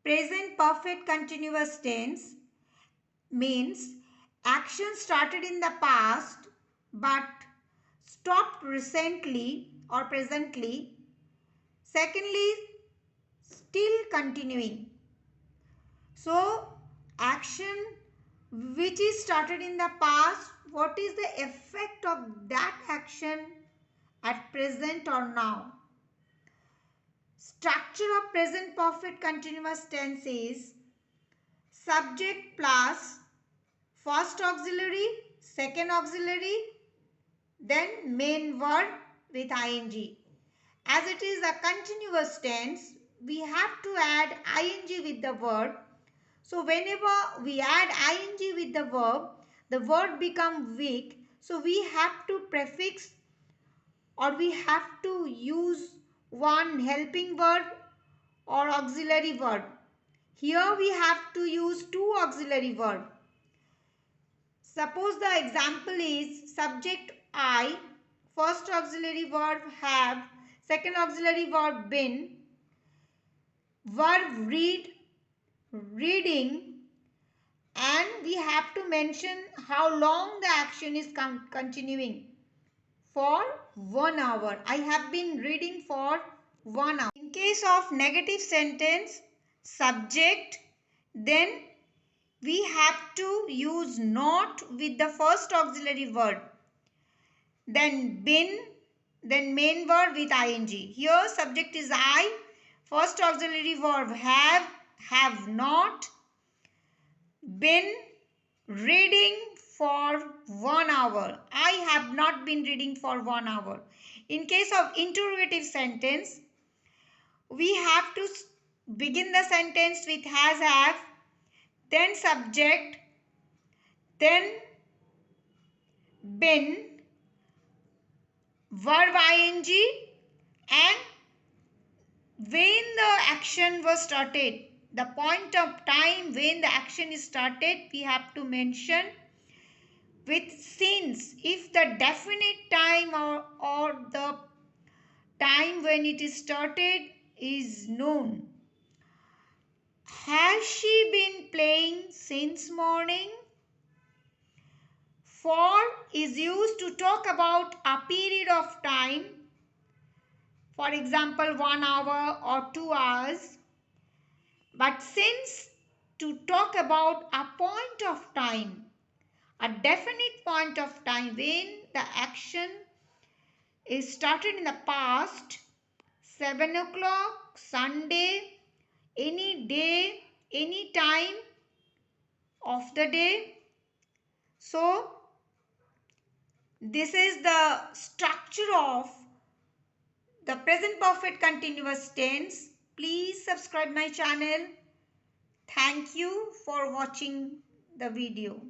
Present perfect continuous tense means action started in the past but stopped recently or presently. Secondly, still continuing. So, action which is started in the past, what is the effect of that action at present or now? Structure of present perfect continuous tense is subject plus first auxiliary, second auxiliary, then main verb with ing. As it is a continuous tense, we have to add ing with the verb. So whenever we add ing with the word becomes weak. So we have to prefix or we have to use one helping verb or auxiliary verb. Here we have to use two auxiliary verbs. Suppose the example is subject I, first auxiliary verb have, second auxiliary verb been, verb read, reading, and we have to mention how long the action is continuing. For 1 hour. I have been reading for 1 hour. In case of negative sentence, subject, then we have to use not with the first auxiliary verb. Then been, then main verb with ing. Here subject is I, first auxiliary verb have not, been reading for 1 hour. I have not been reading for 1 hour. In case of interrogative sentence, we have to begin the sentence with has, have, then subject, then been, verb ing, and when the action was started, the point of time when the action is started, we have to mention with since. If the definite time or the time when it is started is known. Has she been playing since morning? For is used to talk about a period of time. For example, 1 hour or 2 hours. But since to talk about a point of time, a definite point of time when the action is started in the past, 7 o'clock, Sunday, any day, any time of the day. So, this is the structure of the present perfect continuous tense. Please subscribe my channel. Thank you for watching the video.